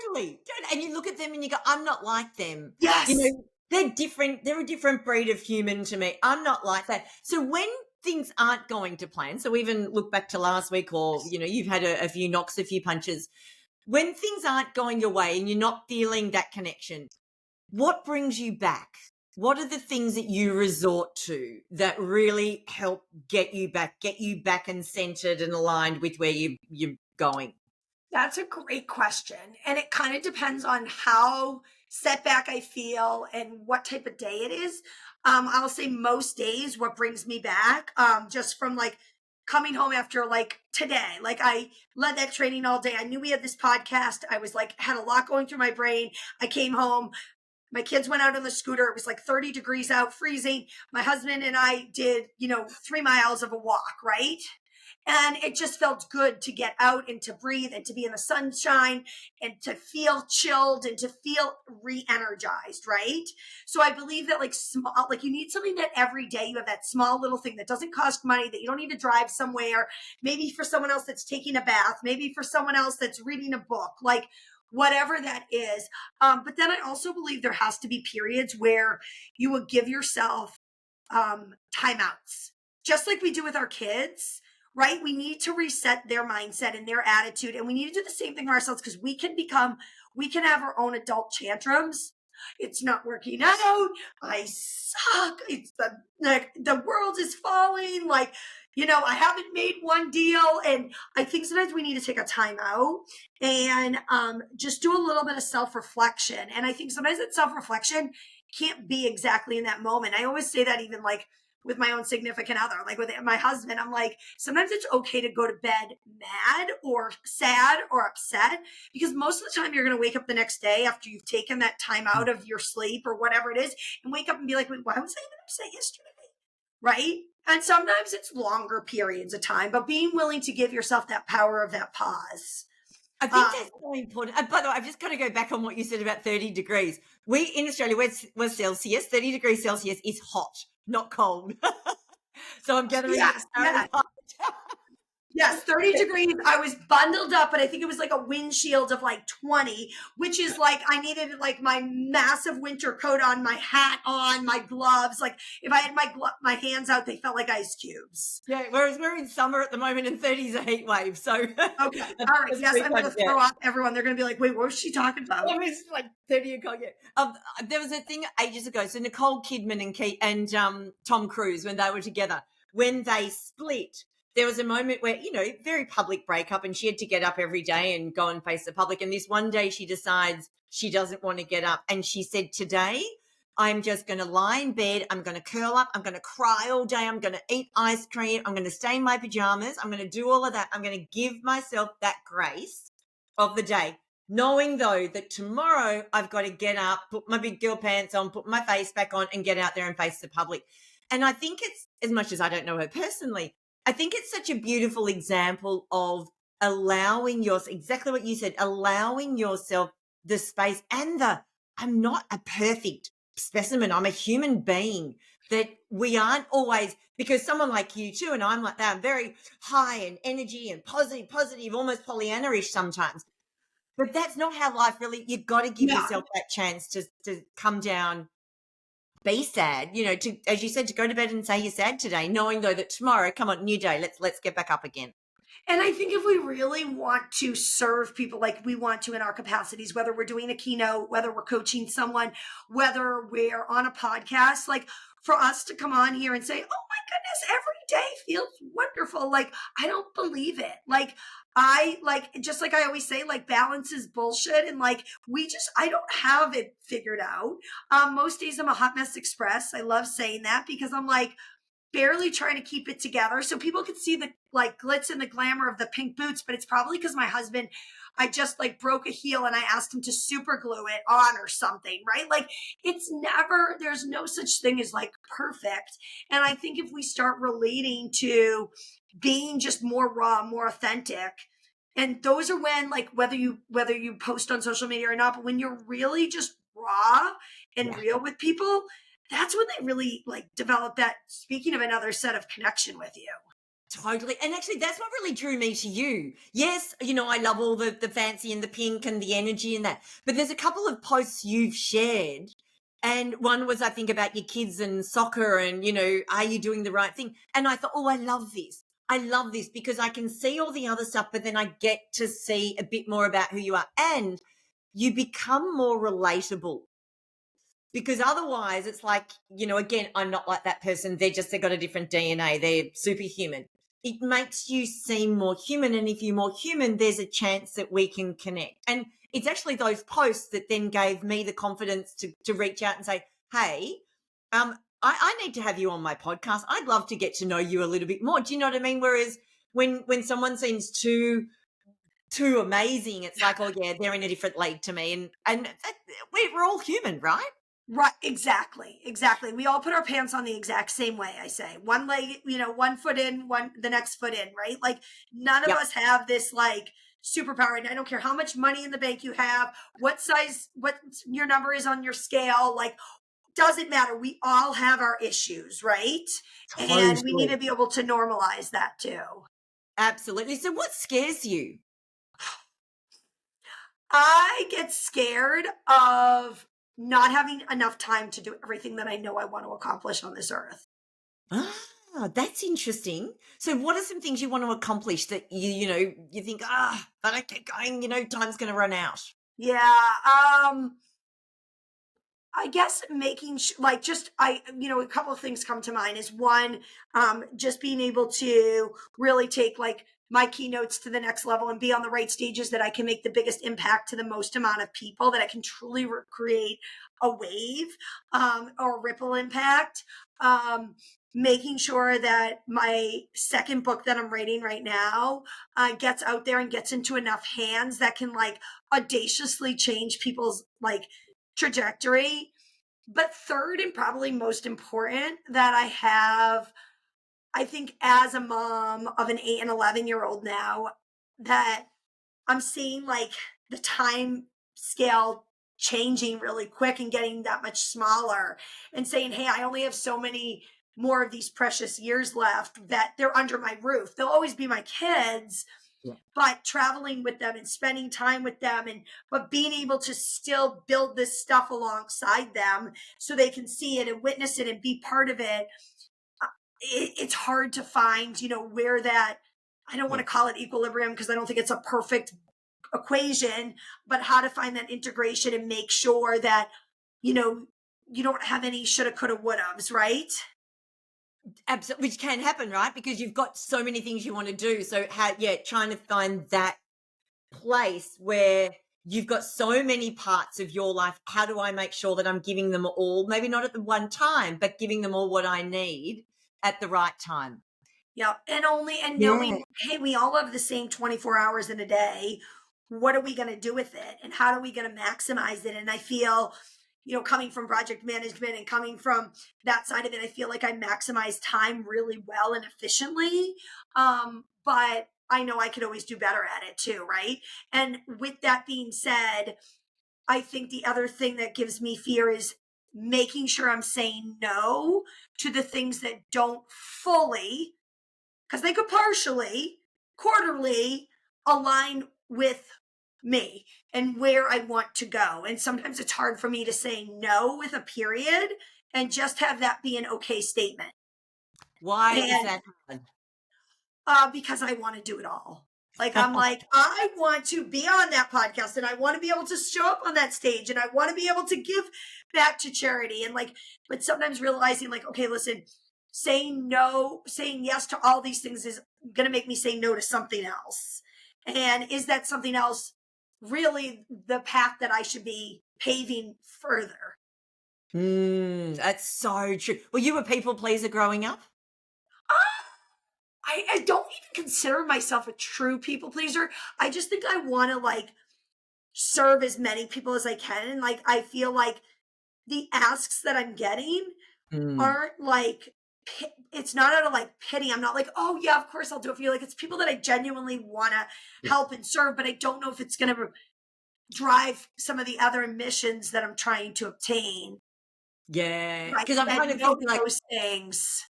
S1: Totally. And you look at them and you go, I'm not like them.
S2: Yes.
S1: They're different. They're a different breed of human to me. I'm not like that. So when things aren't going to plan, so even look back to last week or, you've had a few knocks, a few punches. When things aren't going your way and you're not feeling that connection, what brings you back? What are the things that you resort to that really help get you back and centered and aligned with where you're going?
S2: That's a great question. And it kind of depends on how setback I feel and what type of day it is. I'll say most days what brings me back, just from like coming home after like today, like I led that training all day. I knew we had this podcast. I was like, had a lot going through my brain. I came home. My kids went out on the scooter. It was like 30 degrees out, freezing. My husband and I did, 3 miles of a walk, right? And it just felt good to get out and to breathe and to be in the sunshine and to feel chilled and to feel re-energized, right? So I believe that like small, like you need something that every day you have that small little thing that doesn't cost money, that you don't need to drive somewhere, maybe for someone else that's taking a bath, maybe for someone else that's reading a book, like whatever that is. But then I also believe there has to be periods where you will give yourself timeouts, just like we do with our kids, right? We need to reset their mindset and their attitude. And we need to do the same thing for ourselves, because we can have our own adult tantrums. It's not working out. I suck. It's the world is falling. Like, I haven't made one deal. And I think sometimes we need to take a time out and just do a little bit of self-reflection. And I think sometimes that self-reflection can't be exactly in that moment. I always say that, even like with my own significant other, like with my husband, I'm like, sometimes it's okay to go to bed mad or sad or upset, because most of the time you're going to wake up the next day after you've taken that time out of your sleep or whatever it is, and wake up and be like, wait, why was I even upset yesterday? Right? And sometimes it's longer periods of time, but being willing to give yourself that power of that pause.
S1: I think that's so important. And by the way, I've just got to go back on what you said about 30 degrees. We in Australia, we're Celsius. 30 degrees Celsius is hot, not cold. So I'm gathering
S2: Yes,
S1: Fahrenheit.
S2: Yes, 30 degrees. I was bundled up, but I think it was like a windshield of like 20, which is like I needed like my massive winter coat on, my hat on, my gloves. Like if I had my hands out, they felt like ice cubes.
S1: Yeah, whereas we're in summer at the moment and 30 is a heat wave. So
S2: okay, all right. Yes, I'm going to throw off everyone. They're going to be like, wait, what was she talking about?
S1: I mean, it's like 30 o'clock. Yeah. There was a thing ages ago. So Nicole Kidman and Tom Cruise, when they were together, when they split, there was a moment where, very public breakup, and she had to get up every day and go and face the public. And this one day she decides she doesn't want to get up. And she said, today I'm just going to lie in bed. I'm going to curl up. I'm going to cry all day. I'm going to eat ice cream. I'm going to stay in my pajamas. I'm going to do all of that. I'm going to give myself that grace of the day, knowing though that tomorrow I've got to get up, put my big girl pants on, put my face back on, and get out there and face the public. And I think it's, as much as I don't know her personally, I think it's such a beautiful example of allowing yourself, exactly what you said, allowing yourself the space and I'm not a perfect specimen. I'm a human being, that we aren't always, because someone like you too, and I'm like that, I'm very high in energy and positive, almost Pollyanna-ish sometimes. But that's not how life really, you've got to give yourself that chance to come down, be sad, to, as you said, to go to bed and say you're sad today, knowing though that tomorrow, come on, new day, let's get back up again.
S2: And I think if we really want to serve people like we want to in our capacities, whether we're doing a keynote, whether we're coaching someone, whether we're on a podcast, like for us to come on here and say, oh my goodness, every day feels wonderful. Like, I don't believe it. Like, just like I always say, like balance is bullshit. And like, I don't have it figured out. Most days I'm a hot mess express. I love saying that because I'm like, barely trying to keep it together so people could see the like glitz and the glamour of the pink boots, but it's probably because my husband, I just like broke a heel and I asked him to super glue it on or something, right? Like there's no such thing as like perfect. And I think if we start relating to being just more raw, more authentic, and those are when like whether you post on social media or not, but when you're really just raw and real with people, that's when they really like develop that, speaking of another set of connection with you.
S1: Totally. And actually, that's what really drew me to you. Yes, I love all the fancy and the pink and the energy and that. But there's a couple of posts you've shared. And one was, I think, about your kids and soccer and, are you doing the right thing? And I thought, oh, I love this. I love this because I can see all the other stuff, but then I get to see a bit more about who you are. And you become more relatable. Because otherwise it's like, again, I'm not like that person. They've got a different DNA. They're superhuman. It makes you seem more human. And if you're more human, there's a chance that we can connect. And it's actually those posts that then gave me the confidence to reach out and say, hey, I need to have you on my podcast. I'd love to get to know you a little bit more. Do you know what I mean? Whereas when someone seems too amazing, it's like, oh yeah, they're in a different league to me, and we're all human, right?
S2: Right, exactly, exactly. We all put our pants on the exact same way, I say. One leg, one foot in, one the next foot in, right? Like none of
S1: Yep.
S2: us have this like superpower. And I don't care how much money in the bank you have, what size, what your number is on your scale, like doesn't matter. We all have our issues, right? And we need to
S1: Totally.
S2: be able to normalize that too.
S1: Absolutely. So what scares you?
S2: I get scared of not having enough time to do everything that I know I want to accomplish on this earth.
S1: Ah, that's interesting. So what are some things you want to accomplish that you think, but I keep going, time's going to run out?
S2: Yeah. I guess making like just a couple of things come to mind is one, just being able to really take like my keynotes to the next level and be on the right stages that I can make the biggest impact to the most amount of people, that I can truly create a wave, or ripple impact. Making sure that my second book that I'm writing right now gets out there and gets into enough hands that can like audaciously change people's like trajectory. But third, and probably most important, that I think as a mom of an 8 and 11-year-old now, that I'm seeing like the time scale changing really quick and getting that much smaller, and saying, hey, I only have so many more of these precious years left that they're under my roof. They'll always be my kids,
S1: Yeah.
S2: but traveling with them and spending time with them, but being able to still build this stuff alongside them so they can see it and witness it and be part of it. It's hard to find where that, I don't want
S1: Yeah.
S2: to call it equilibrium because I don't think it's a perfect equation, but how to find that integration and make sure that you don't have any shoulda coulda woulda's, right?
S1: Absolutely, which can happen, right? Because you've got so many things you want to do. So trying to find that place where you've got so many parts of your life. How do I make sure that I'm giving them all, maybe not at the one time, but giving them all what I need at the right time?
S2: Yeah, and
S1: Yeah.
S2: knowing, hey, we all have the same 24 hours in a day. What are we going to do with it, and how are we going to maximize it? And I feel, coming from project management and coming from that side of it, I feel like I maximize time really well and efficiently. But I know I could always do better at it too, right? And with that being said, I think the other thing that gives me fear is making sure I'm saying no to the things that don't fully, because they could partially, quarterly align with me and where I want to go. And sometimes it's hard for me to say no with a period and just have that be an okay statement.
S1: Why is
S2: And
S1: that hard?
S2: because I want to do it all. Like, I'm like, I want to be on that podcast and I want to be able to show up on that stage and I want to be able to give back to charity. And like, but sometimes realizing, like, okay, listen, saying no, saying yes to all these things is going to make me say no to something else. And is that something else really the path that I should be paving further?
S1: That's so true. Were you a people pleaser growing up?
S2: I don't even consider myself a true people pleaser. I just think I want to like serve as many people as I can. And like, I feel like the asks that I'm getting
S1: Mm,
S2: aren't like, it's not out of like pity. I'm not like, oh yeah, of course I'll do it for you. Like, it's people that I genuinely want to
S1: yeah.
S2: help and serve, but I don't know if it's going to drive some of the other missions that I'm trying to obtain.
S1: Yeah,
S2: Right.
S1: because I'm kind
S2: And
S1: of
S2: know
S1: thinking like,
S2: those things.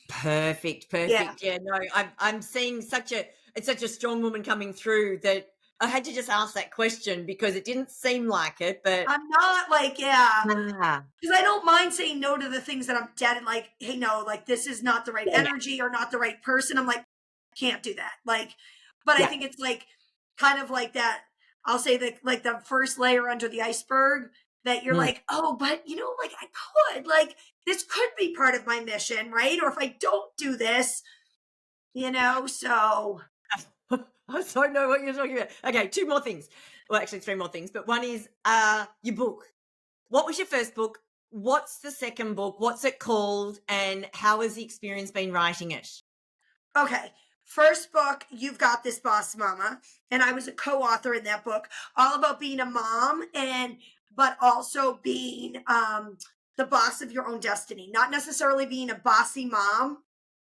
S1: perfect,
S2: Yeah.
S1: perfect. Yeah, no, I'm seeing it's such a strong woman coming through that I had to just ask that question because it didn't seem like it, but
S2: I'm not like, yeah.
S1: ah,
S2: Because I don't mind saying no to the things that I'm dead and like, hey, no, like this is not the right
S1: yeah, yeah,
S2: energy or not the right person. I'm like, can't do that. Like, but I
S1: yeah,
S2: think it's like kind of like that. I'll say that like the first layer under the iceberg that you're
S1: mm.
S2: like, oh, but like I could, like this could be part of my mission, right? Or if I don't do this, so
S1: I don't know what you're talking about. Okay, two more things. Well, actually, three more things. But one is your book. What was your first book? what's the second book? What's it called? And how has the experience been writing it?
S2: Okay. First book, You've Got This Boss Mama. And I was a co-author in that book, all about being a mom but also being the boss of your own destiny. Not necessarily being a bossy mom,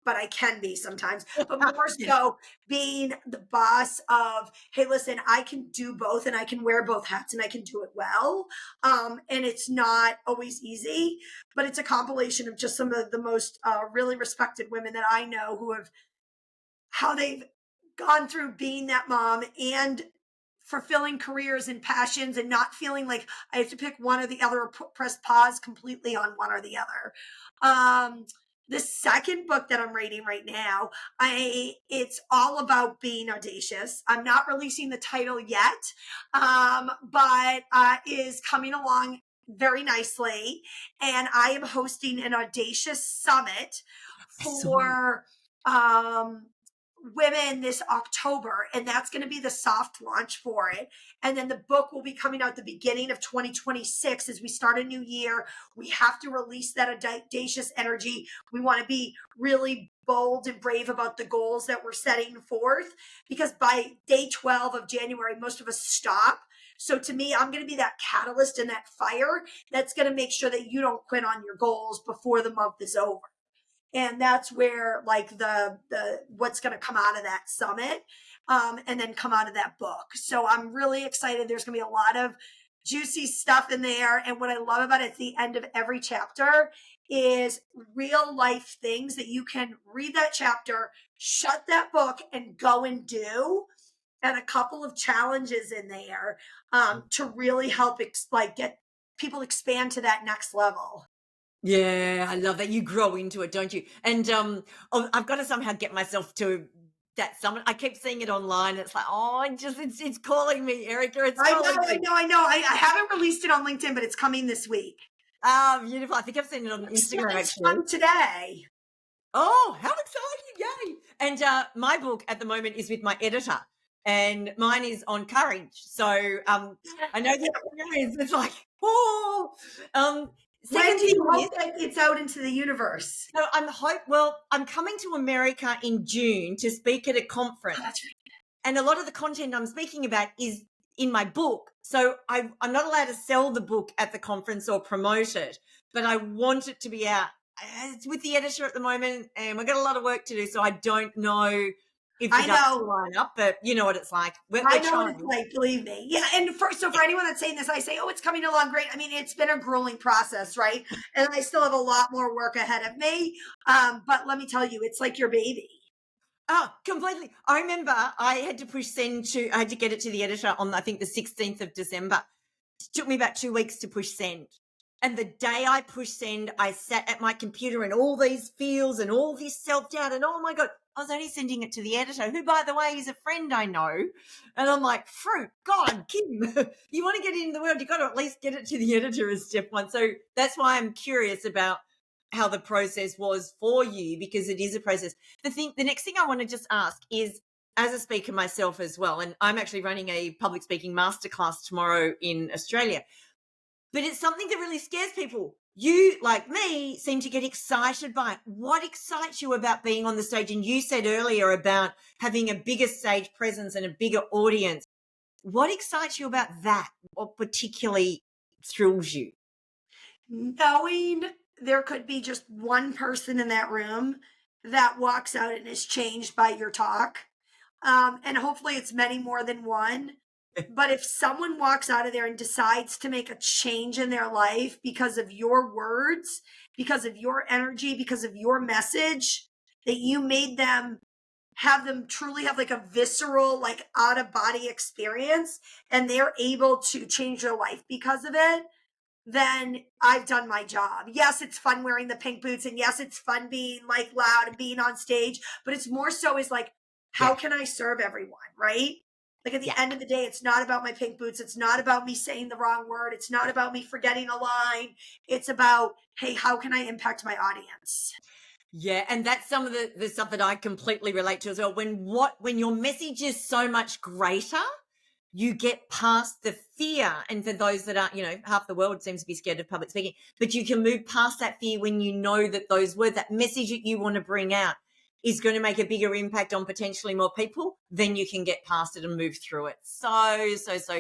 S2: but I can be sometimes, but more
S1: Yeah.
S2: so being the boss of, hey, listen, I can do both and I can wear both hats and I can do it well. And it's not always easy, but it's a compilation of just some of the most really respected women that I know who have how they've gone through being that mom and fulfilling careers and passions and not feeling like I have to pick one or the other or press pause completely on one or the other. Um, the second book that I'm reading right now, it's all about being audacious. I'm not releasing the title yet, but is coming along very nicely, and I am hosting an audacious summit
S1: I saw.
S2: for um women this October, and that's going to be the soft launch for it. And then the book will be coming out the beginning of 2026 as we start a new year. We have to release that audacious energy. We want to be really bold and brave about the goals that we're setting forth, because by day 12 of January, most of us stop. So to me, I'm going to be that catalyst and that fire that's going to make sure that you don't quit on your goals before the month is over. And that's where like the what's going to come out of that summit, and then come out of that book. So I'm really excited. There's going to be a lot of juicy stuff in there, and what I love about it at the end of every chapter is real life things that you can read that chapter, shut that book, and go and do, and a couple of challenges in there to really help get people expand to that next level.
S1: Yeah, I love that. You grow into it, don't you? And oh, I've got to somehow get myself to that summit. I keep seeing it online. It's like, oh, it's calling me, Erica. It's
S2: I know,
S1: calling
S2: I
S1: me.
S2: know, I know. I haven't released it on LinkedIn, but it's coming this week.
S1: Ah, beautiful. I think I've seen it on Instagram
S2: It's
S1: actually.
S2: from today.
S1: Oh, how exciting! Yay! And my book at the moment is with my editor, and mine is on courage. So I know the experience. It's like, oh.
S2: When
S1: Second
S2: do
S1: thing
S2: you
S1: is,
S2: hope that it's out into the universe?
S1: so I'm coming to America in June to speak at a
S2: Oh,
S1: conference,
S2: that's
S1: and a lot of the content I'm speaking about is in my book. So I'm not allowed to sell the book at the conference or promote it, but I want it to be out. It's with the editor at the moment, and we've got a lot of work to do. So I don't know if the
S2: I
S1: ducks will
S2: know.
S1: line up, but you know what it's like. We're
S2: I know what it's
S1: trying.
S2: like, believe me. Yeah, and for anyone that's saying this, I say, oh, it's coming along great. I mean, it's been a grueling process, right? And I still have a lot more work ahead of me. But let me tell you, it's like your baby.
S1: Oh, completely. I remember I had to I had to get it to the editor on, I think, the 16th of December. It took me about 2 weeks to push send. And the day I pushed send, I sat at my computer and all these feels and all this self doubt. And oh my God, I was only sending it to the editor, who, by the way, is a friend I know. And I'm like, fruit, God, Kim, you want to get it in the world, you've got to at least get it to the editor as step one. So that's why I'm curious about how the process was for you, because it is a process. The next thing I want to just ask is, as a speaker myself as well, and I'm actually running a public speaking masterclass tomorrow in Australia, but it's something that really scares people. You, like me, seem to get excited by it. What excites you about being on the stage? And you said earlier about having a bigger stage presence and a bigger audience. What excites you about that? What particularly thrills you?
S2: Knowing there could be just one person in that room that walks out and is changed by your talk. And hopefully it's many more than one. But if someone walks out of there and decides to make a change in their life because of your words, because of your energy, because of your message, that you made them have them truly have like a visceral, like out of body experience, and they're able to change their life because of it, then I've done my job. Yes, it's fun wearing the pink boots, and yes, it's fun being like loud and being on stage, but it's more so is like, how
S1: Yeah,
S2: can I serve everyone, right? Like at the
S1: yeah.
S2: end of the day, it's not about my pink boots. It's not about me saying the wrong word. It's not about me forgetting a line. It's about, hey, how can I impact my audience?
S1: Yeah, and that's some of the stuff that I completely relate to as well. When your message is so much greater you get past the fear. And for those that aren't, half the world seems to be scared of public speaking, but you can move past that fear when you know that those words, that message that you want to bring out is going to make a bigger impact on potentially more people, then you can get past it and move through it. So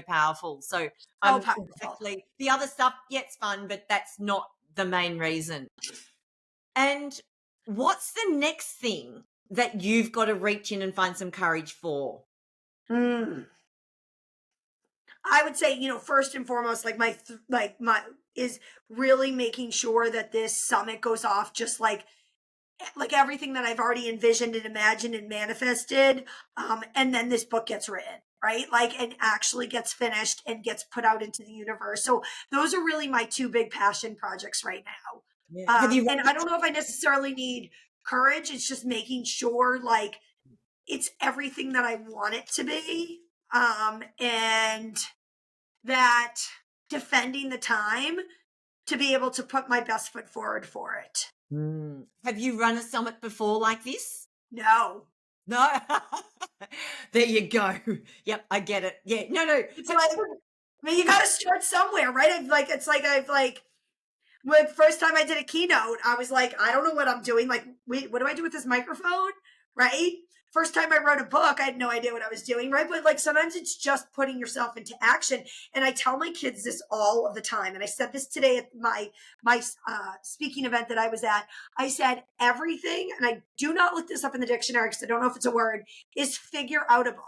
S1: powerful. So
S2: So
S1: I'm
S2: powerful.
S1: exactly the other stuff. Yeah, it's fun, but that's not the main reason. And what's the next thing that you've got to reach in and find some courage for?
S2: Mm. I would say, first and foremost, like my is really making sure that this summit goes off just like everything that I've already envisioned and imagined and manifested. And then this book gets written, right? Like, and actually gets finished and gets put out into the universe. So those are really my two big passion projects right now.
S1: Yeah. Have you
S2: And I don't know if I necessarily need courage. It's just making sure like it's everything that I want it to be. And that defending the time to be able to put my best foot forward for it.
S1: Have you run a summit before like this?
S2: No.
S1: No. There you go. Yep, I get it. Yeah. No.
S2: It's like, you got to start somewhere, right? When first time I did a keynote, I was like, I don't know what I'm doing. Like, wait, what do I do with this microphone? Right? First time I wrote a book, I had no idea what I was doing, right? But like sometimes it's just putting yourself into action. And I tell my kids this all of the time. And I said this today at my speaking event that I was at. I said everything, and I do not look this up in the dictionary because I don't know if it's a word, is figure outable.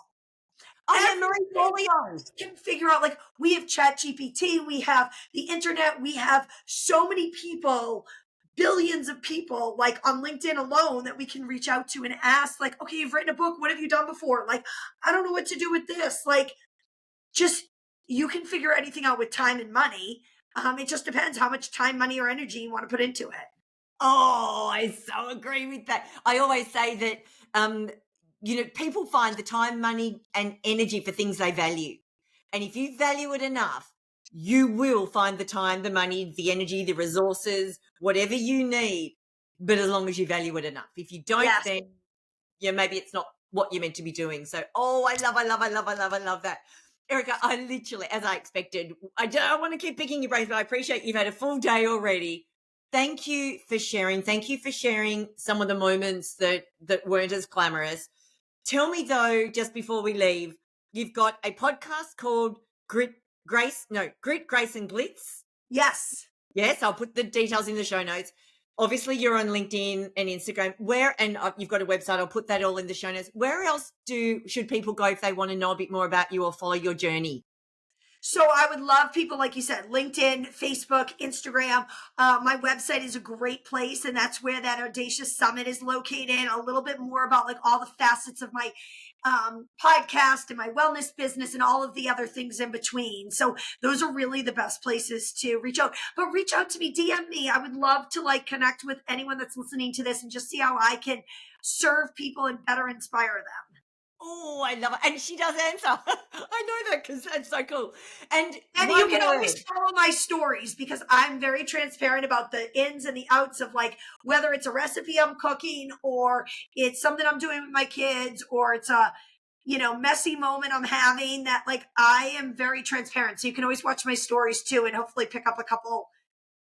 S1: Oh, yeah, Marie Forleo
S2: can figure out, like, we have Chat GPT, we have the internet, we have so many people, billions of people, like on LinkedIn alone, that we can reach out to and ask, like, okay, you've written a book, what have you done before? Like, I don't know what to do with this. Like, just, you can figure anything out with time and money. It just depends how much time, money, or energy you want to put into it.
S1: Oh, I so agree with that. I always say that, people find the time, money, and energy for things they value. And if you value it enough, you will find the time, the money, the energy, the resources, whatever you need. But as long as you value it enough. If you don't,
S2: Yes.
S1: then maybe it's not what you're meant to be doing. So, I love that. Erika, I literally, as I expected, I don't want to keep picking your brains, but I appreciate you've had a full day already. Thank you for sharing. Thank you for sharing some of the moments that weren't as glamorous. Tell me though, just before we leave, you've got a podcast called Grit, Grace, and Glitz.
S2: Yes.
S1: Yes, I'll put the details in the show notes. Obviously, you're on LinkedIn and Instagram. You've got a website. I'll put that all in the show notes. Where else should people go if they want to know a bit more about you or follow your journey?
S2: So I would love people, like you said, LinkedIn, Facebook, Instagram. My website is a great place, and that's where that Audacious Summit is located. A little bit more about like all the facets of my podcast and my wellness business and all of the other things in between. So those are really the best places to reach out. But reach out to me, DM me. I would love to like connect with anyone that's listening to this and just see how I can serve people and better inspire them.
S1: Oh, I love it. And she does answer. I know that because that's so cool. And
S2: you can always follow my stories because I'm very transparent about the ins and the outs of like whether it's a recipe I'm cooking or it's something I'm doing with my kids or it's a messy moment I'm having, that like I am very transparent. So you can always watch my stories too and hopefully pick up a couple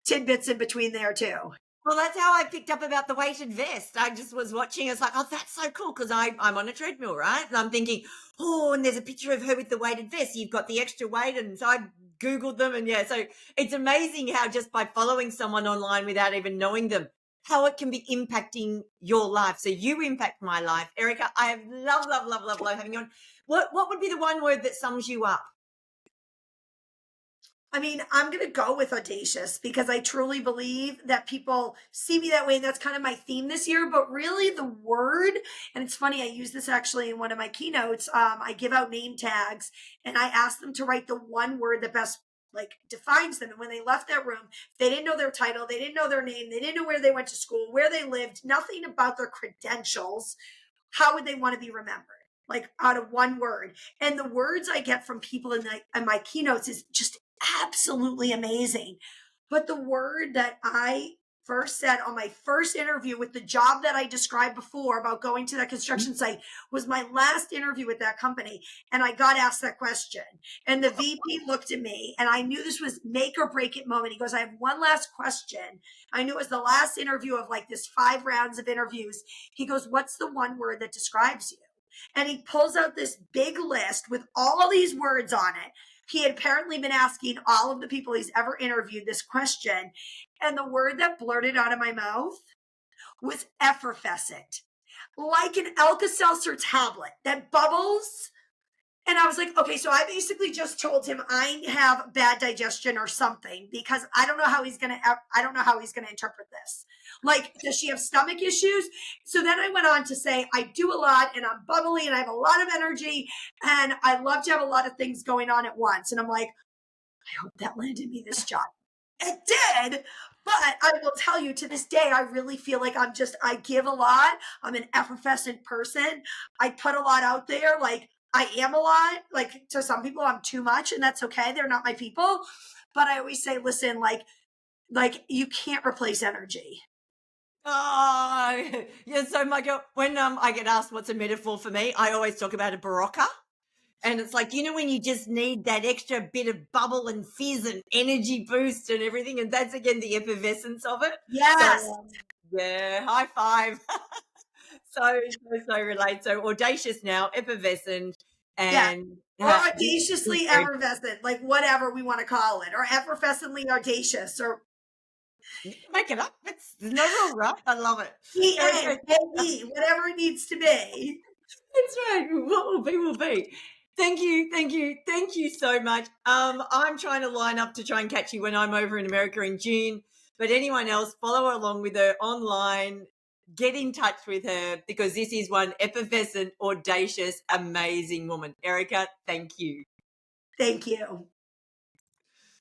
S2: tidbits in between there too.
S1: Well, that's how I picked up about the weighted vest. I just was watching. It's like, oh, that's so cool because I'm on a treadmill, right? And I'm thinking, oh, and there's a picture of her with the weighted vest. You've got the extra weight. And so I Googled them. And yeah, so it's amazing how just by following someone online without even knowing them, how it can be impacting your life. So you impact my life. Erika, I have love having you on. What would be the one word that sums you up?
S2: I mean, I'm going to go with audacious because I truly believe that people see me that way. And that's kind of my theme this year. But really, the word, and it's funny, I use this actually in one of my keynotes. I give out name tags and I ask them to write the one word that best like defines them. And when they left that room, they didn't know their title, they didn't know their name, they didn't know where they went to school, where they lived, nothing about their credentials. How would they want to be remembered? Like out of one word. And the words I get from people in my keynotes is just absolutely amazing. But the word that I first said on my first interview with the job that I described before about going to that construction site was my last interview with that company. And I got asked that question. And the VP looked at me and I knew this was make or break it moment. He goes, I have one last question. I knew it was the last interview of like this 5 rounds of interviews. He goes, what's the one word that describes you? And he pulls out this big list with all these words on it. He had apparently been asking all of the people he's ever interviewed this question. And the word that blurted out of my mouth was effervescent, like an Alka-Seltzer tablet that bubbles. And I was like, okay, so I basically just told him I have bad digestion or something because I don't know how he's going to interpret this. Like, does she have stomach issues? So then I went on to say, I do a lot and I'm bubbly and I have a lot of energy and I love to have a lot of things going on at once. And I'm like, I hope that landed me this job. It did. But I will tell you, to this day, I really feel like I give a lot. I'm an effervescent person. I put a lot out there. Like, I am a lot. Like, to some people, I'm too much, and that's okay. They're not my people. But I always say, listen, like you can't replace energy.
S1: Oh, yeah. So my girl, when I get asked what's a metaphor for me, I always talk about a barocca. And it's like, when you just need that extra bit of bubble and fizz and energy boost and everything. And that's, again, the effervescence of it.
S2: Yes.
S1: So, yeah, high five. so relate. So audacious now, effervescent, and
S2: or audaciously effervescent, like whatever we want to call it, or effervescently audacious, or
S1: make it up. There's no rule, right? I love it.
S2: E-A-A-E, whatever it needs to be.
S1: That's right. What will be, will be. Thank you so much. I'm trying to line up to try and catch you when I'm over in America in June. But anyone else, follow along with her online. Get in touch with her because this is one effervescent, audacious, amazing woman. Erika, thank you.
S2: Thank you.